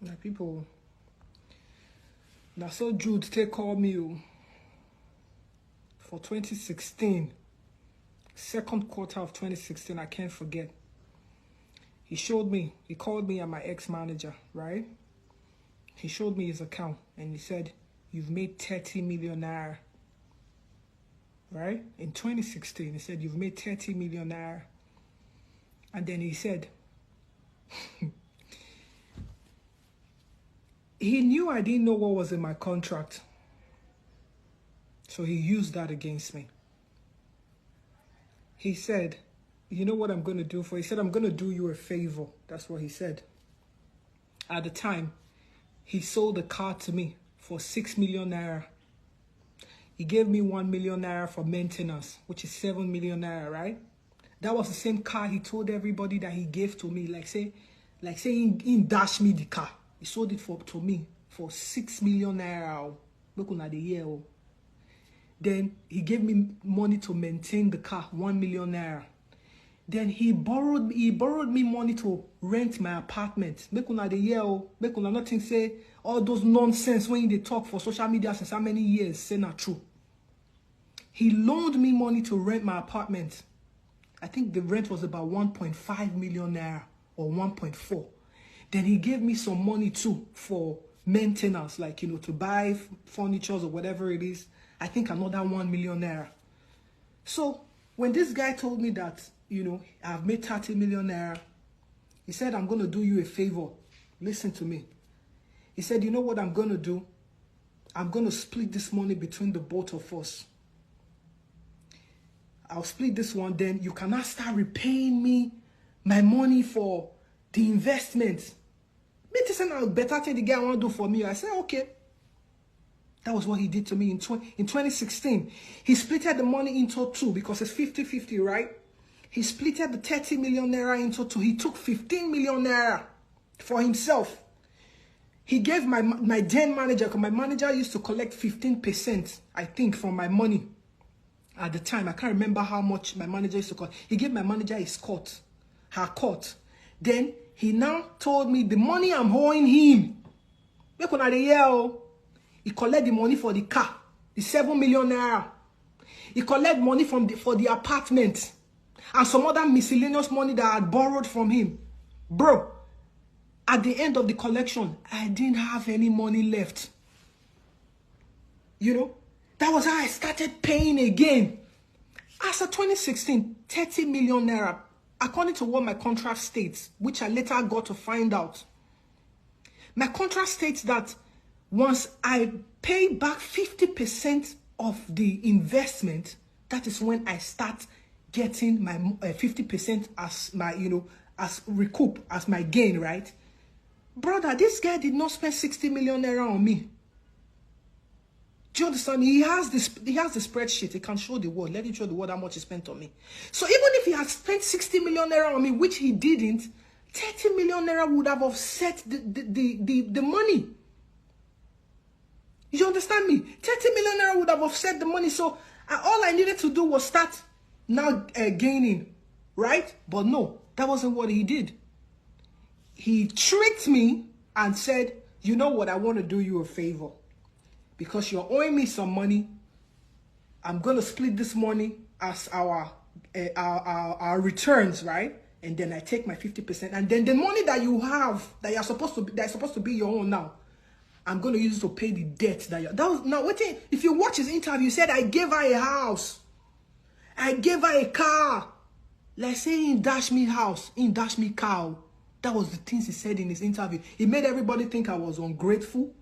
Now people, now so Jude take call me for 2016, second quarter of 2016. I can't forget. He called me and my ex-manager, right? He showed me his account and he said, "You've made 30 million naira." Right? In 2016, he said, "You've made 30 million naira." And then he said, he knew I didn't know what was in my contract. So he used that against me. He said, "You know what I'm going to do for you?" He said, "I'm going to do you a favor." That's what he said. At the time, he sold the car to me for 6 million naira. He gave me 1 million naira for maintenance, which is 7 million naira, right? That was the same car he told everybody that he gave to me. Like say he dashed me the car. He sold it to me for 6 million naira. Look at the year. Then he gave me money to maintain the car, 1 million naira. Then he borrowed me money to rent my apartment. Make una the year, make una nothing say all those nonsense when they talk for social media since how many years, say not true. He loaned me money to rent my apartment. I think the rent was about 1.5 million naira or 1.4. Then he gave me some money too for maintenance, like, you know, to buy furniture or whatever it is. I think another 1 million naira. So when this guy told me that, you know, I've made 30 million naira, he said, "I'm going to do you a favor. Listen to me." He said, "You know what I'm going to do? I'm going to split this money between the both of us. I'll split this one, then you cannot start repaying me my money for the investment." Me to say now better thing the guy want to do for me. I said, okay. That was what he did to me in 2016. He splitted the money into two because it's 50-50, right? He splitted the 30 million naira into two. He took 15 million naira for himself. He gave my then manager, because my manager used to collect 15%, I think, from my money. At the time, I can't remember how much my manager used to collect. He gave my manager his cut, her cut. Then he now told me the money I'm owing him. He collect the money for the car, the 7 million naira. He collect money for the apartment and some other miscellaneous money that I had borrowed from him. Bro, at the end of the collection, I didn't have any money left. You know, that was how I started paying again. As of 2016, 30 million naira, according to what my contract states, which I later got to find out. My contract states that once I pay back 50% of the investment, that is when I start getting my 50% as my, you know, as recoup, as my gain, right? Brother, this guy did not spend 60 million naira on me. Do you understand? He has the spreadsheet. He can show the world. Let him show the world how much he spent on me. So even if he had spent 60 million naira on me, which he didn't, 30 million naira would have offset the money. You understand me? 30 million naira would have offset the money. So all I needed to do was start now gaining, right? But no, that wasn't what he did. He tricked me and said, "You know what? I want to do you a favor. Because you're owing me some money, I'm going to split this money as our returns, right? And then I take my 50%. And then the money that you have, that's supposed to be your own now, I'm going to use it to pay the debt now wait, if you watch his interview, he said I gave her a house. I gave her a car. Like say he dashed me house, he dashed me car. That was the things he said in his interview. He made everybody think I was ungrateful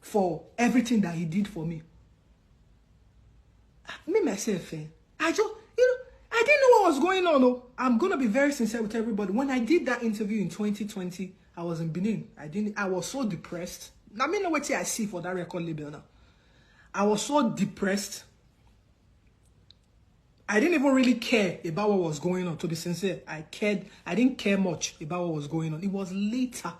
for everything that he did for me. Me, myself, I didn't know what was going on. Oh. I'm going to be very sincere with everybody. When I did that interview in 2020, I was in Benin. I was so depressed. I mean, what I see for that record label now. I was so depressed. I didn't even really care about what was going on, to be sincere. I didn't care much about what was going on. It was later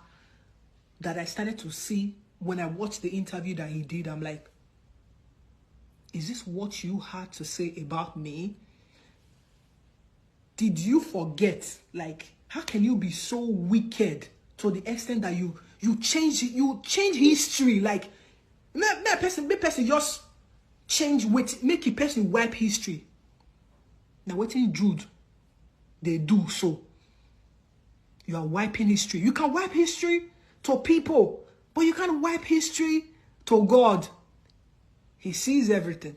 that I started to see, when I watched the interview that he did, I'm like, is this what you had to say about me? Did you forget? Like, how can you be so wicked to the extent that you change history. Like, make person just change with, make a person wipe history. Now, what in Jude, they do so. You are wiping history. You can wipe history to people, but you can't wipe history to God. He sees everything.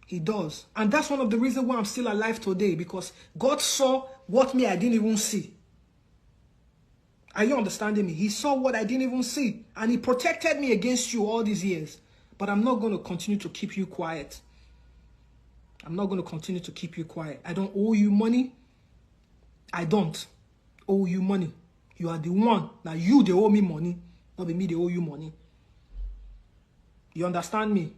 He does. And that's one of the reasons why I'm still alive today, because God saw what me I didn't even see. Are you understanding me? He saw what I didn't even see. And he protected me against you all these years. But I'm not going to continue to keep you quiet. I'm not going to continue to keep you quiet. I don't owe you money. I don't owe you money. You are the one. Now you, they owe me money. Not be me, they owe you money. You understand me?